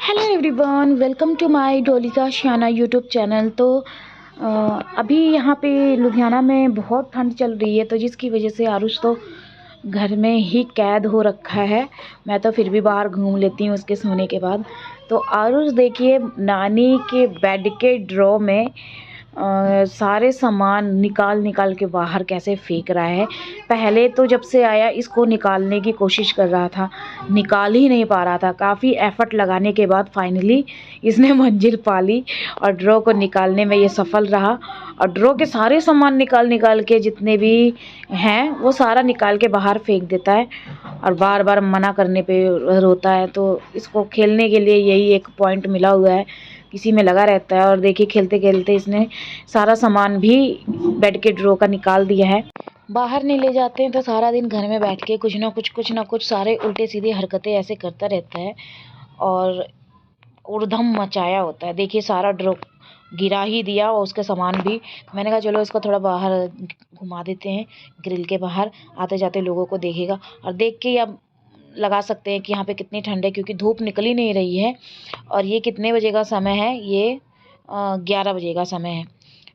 Hello everyone, welcome to my Dolika Shiyana YouTube channel. तो अभी यहाँ पे लुधियाना में बहुत ठंड चल रही है, तो जिसकी वजह से आरुष तो घर में ही कैद हो रखा है। मैं तो फिर भी बाहर घूम लेती हूँ उसके सोने के बाद। तो आरुष देखिए, नानी के बेड के ड्रॉ में सारे सामान निकाल निकाल के बाहर कैसे फेंक रहा है। पहले तो जब से आया इसको निकालने की कोशिश कर रहा था, निकाल ही नहीं पा रहा था। काफ़ी एफ़र्ट लगाने के बाद फाइनली इसने मंजिल पा ली और ड्रॉ को निकालने में ये सफल रहा। और ड्रॉ के सारे सामान निकाल निकाल के जितने भी हैं वो सारा निकाल के बाहर फेंक देता है और बार बार मना करने पे रोता है। तो इसको खेलने के लिए यही एक पॉइंट मिला हुआ है, इसी में लगा रहता है। और देखिए, खेलते खेलते इसने सारा सामान भी बेड के ड्रॉ का निकाल दिया है। बाहर नहीं ले जाते हैं तो सारा दिन घर में बैठ के कुछ ना कुछ सारे उल्टे सीधे हरकतें ऐसे करता रहता है और उड़धम मचाया होता है। देखिए, सारा ड्रॉ गिरा ही दिया और उसके सामान भी। मैंने कहा चलो इसको थोड़ा बाहर घुमा देते हैं, ग्रिल के बाहर आते जाते लोगों को देखेगा। और देख के अब लगा सकते हैं कि यहाँ पे कितनी ठंड है, क्योंकि धूप निकल ही नहीं रही है। और ये कितने बजे का समय है? ये 11 बजे का समय है।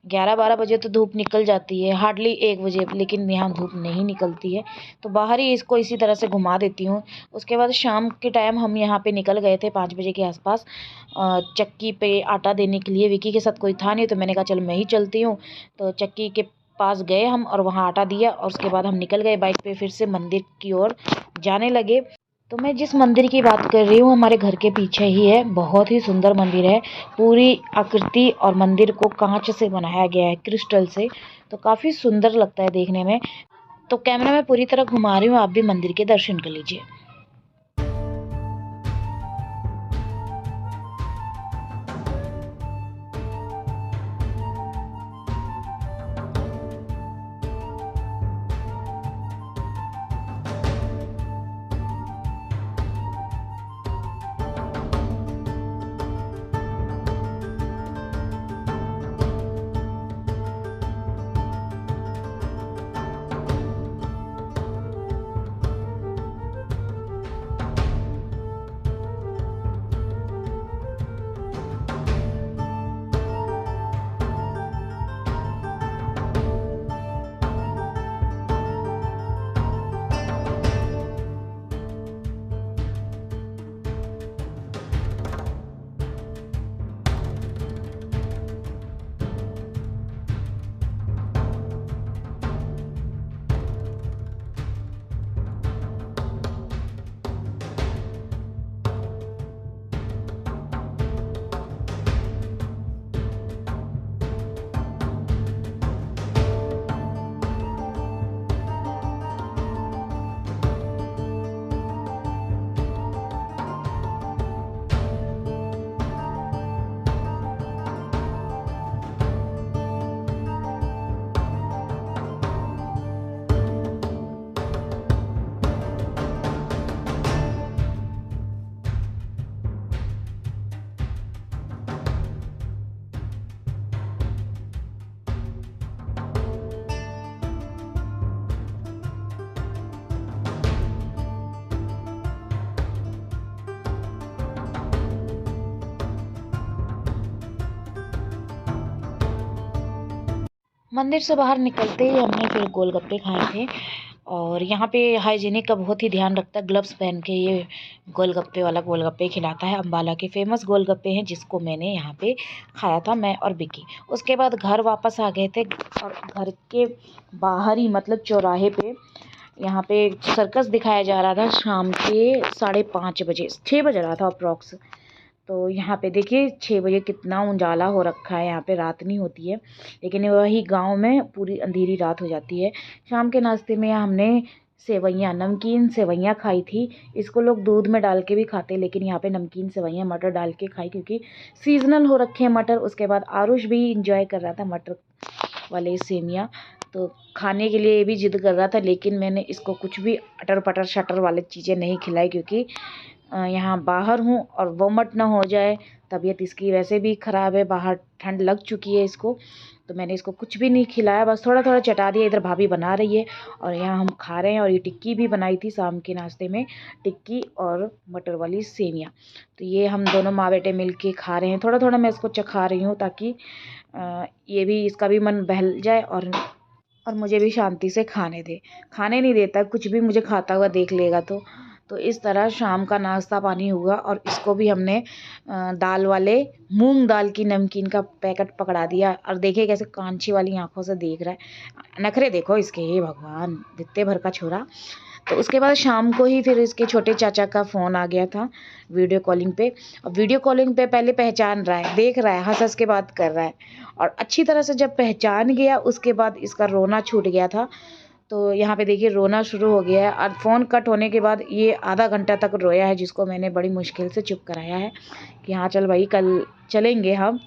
11-12 बजे तो धूप निकल जाती है, हार्डली 1 बजे, लेकिन यहाँ धूप नहीं निकलती है। तो बाहर ही इसको इसी तरह से घुमा देती हूँ। उसके बाद शाम के टाइम हम यहाँ पे निकल गए थे 5 बजे के आसपास चक्की पे आटा देने के लिए। विकी के साथ कोई था नहीं, तो मैंने कहा चल मैं ही चलती हूँ। तो चक्की के पास गए हम और वहाँ आटा दिया और उसके बाद हम निकल गए बाइक पे, फिर से मंदिर की ओर जाने लगे। तो मैं जिस मंदिर की बात कर रही हूँ हमारे घर के पीछे ही है। बहुत ही सुंदर मंदिर है, पूरी आकृति और मंदिर को कांच से बनाया गया है, क्रिस्टल से। तो काफ़ी सुंदर लगता है देखने में। तो कैमरा में पूरी तरह घुमा रही हूँ, आप भी मंदिर के दर्शन कर लीजिए। मंदिर से बाहर निकलते ही हमने फिर गोलगप्पे खाए थे। और यहाँ पे हाइजीनिक का बहुत ही ध्यान रखता है, ग्लव्स पहन के ये गोलगप्पे वाला गोलगप्पे खिलाता है। अम्बाला के फेमस गोलगप्पे हैं, जिसको मैंने यहाँ पे खाया था, मैं और बिकी। उसके बाद घर वापस आ गए थे और घर के बाहर ही, मतलब चौराहे पे, यहाँ पे सर्कस दिखाया जा रहा था शाम के 5:30 बजे, 6 बज रहा था अप्रॉक्स। तो यहाँ पे देखिए 6 बजे कितना उजाला हो रखा है। यहाँ पे रात नहीं होती है, लेकिन वही गांव में पूरी अंधेरी रात हो जाती है। शाम के नाश्ते में हमने सेवइयाँ, नमकीन सेवइयाँ खाई थी। इसको लोग दूध में डाल के भी खाते, लेकिन यहाँ पे नमकीन सेवइयाँ मटर डाल के खाई, क्योंकि सीजनल हो रखे हैं मटर। उसके बाद आरुष भी इंजॉय कर रहा था मटर वाले सेमियाँ, तो खाने के लिए ये भी जिद कर रहा था। लेकिन मैंने इसको कुछ भी अटर पटर शटर वाली चीज़ें नहीं खिलाई, क्योंकि यहाँ बाहर हूँ और वोमिट ना हो जाए। तबीयत इसकी वैसे भी ख़राब है, बाहर ठंड लग चुकी है इसको। तो मैंने इसको कुछ भी नहीं खिलाया, बस थोड़ा थोड़ा चटा दिया। इधर भाभी बना रही है और यहाँ हम खा रहे हैं। और ये टिक्की भी बनाई थी शाम के नाश्ते में, टिक्की और मटर वाली सेवियाँ। तो ये हम दोनों माँ बेटे मिल के खा रहे हैं। थोड़ा थोड़ा मैं इसको चखा रही हूँ ताकि ये भी, इसका भी मन बहल जाए और मुझे भी शांति से खाने दे। खाने नहीं देता, कुछ भी मुझे खाता हुआ देख लेगा तो इस तरह शाम का नाश्ता पानी हुआ। और इसको भी हमने दाल वाले मूंग दाल की नमकीन का पैकेट पकड़ा दिया। और देखिए कैसे कांची वाली आंखों से देख रहा है, नखरे देखो इसके, हे भगवान, दित्ते भर का छोरा। तो उसके बाद शाम को ही फिर इसके छोटे चाचा का फ़ोन आ गया था वीडियो कॉलिंग पे। और वीडियो कॉलिंग पे पहले पहचान रहा है, देख रहा है, हंस हंस के बात कर रहा है। और अच्छी तरह से जब पहचान गया उसके बाद इसका रोना छूट गया था। तो यहाँ पे देखिए रोना शुरू हो गया है। और फ़ोन कट होने के बाद ये आधा घंटा तक रोया है, जिसको मैंने बड़ी मुश्किल से चुप कराया है कि हाँ चल भाई, कल चलेंगे हम,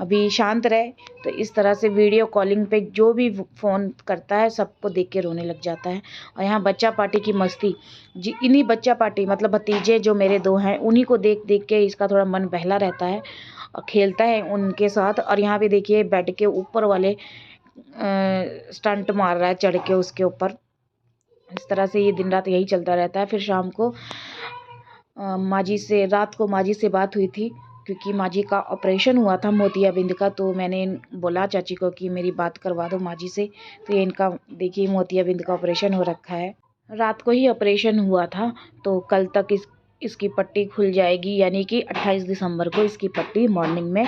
अभी शांत रहे। तो इस तरह से वीडियो कॉलिंग पे जो भी फ़ोन करता है सबको देख के रोने लग जाता है। और यहाँ बच्चा पार्टी की मस्ती, जी इन्हीं बच्चा पार्टी मतलब भतीजे जो मेरे दो हैं, उन्हीं को देख देख के इसका थोड़ा मन बहला रहता है और खेलता है उनके साथ। और यहाँ पे देखिए बेड के ऊपर वाले स्टंट मार रहा है चढ़ के उसके ऊपर। इस तरह से ये दिन रात यही चलता रहता है। फिर शाम को रात को माँ जी से बात हुई थी, क्योंकि माँ जी का ऑपरेशन हुआ था मोतियाबिंद का। तो मैंने बोला चाची को कि मेरी बात करवा दो माँ जी से। तो ये इनका देखिए मोतियाबिंद का ऑपरेशन हो रखा है, रात को ही ऑपरेशन हुआ था। तो कल तक इसकी पट्टी खुल जाएगी, यानी कि 28 दिसंबर को इसकी पट्टी मॉर्निंग में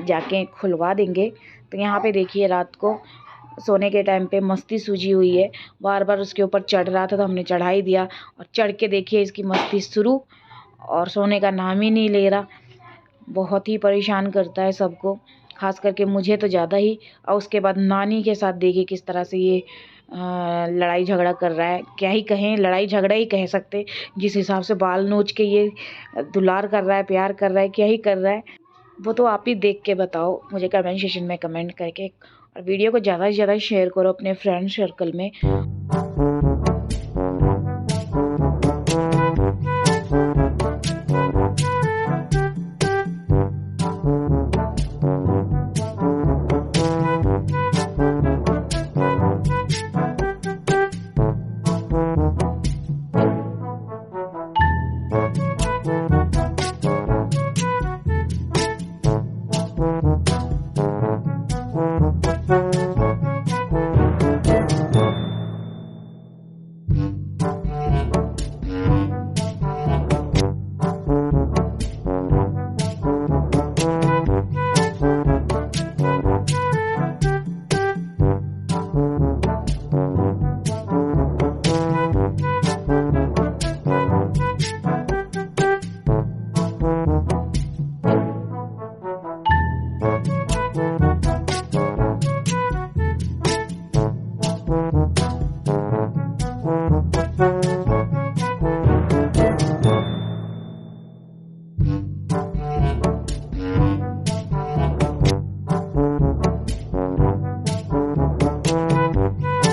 जाके खुलवा देंगे। तो यहाँ पे देखिए रात को सोने के टाइम पे मस्ती सूझी हुई है, बार बार उसके ऊपर चढ़ रहा था तो हमने चढ़ा ही दिया। और चढ़ के देखिए इसकी मस्ती शुरू, और सोने का नाम ही नहीं ले रहा। बहुत ही परेशान करता है सबको, खास करके मुझे तो ज़्यादा ही। और उसके बाद नानी के साथ देखिए किस तरह से ये लड़ाई झगड़ा कर रहा है। क्या ही कहें, लड़ाई झगड़ा ही कह सकते, जिस हिसाब से बाल नोच के ये दुलार कर रहा है, प्यार कर रहा है, क्या ही कर रहा है वो तो आप ही देख के बताओ मुझे कमेंट सेक्शन में कमेंट करके। और वीडियो को ज़्यादा से ज़्यादा शेयर करो अपने फ्रेंड सर्कल में।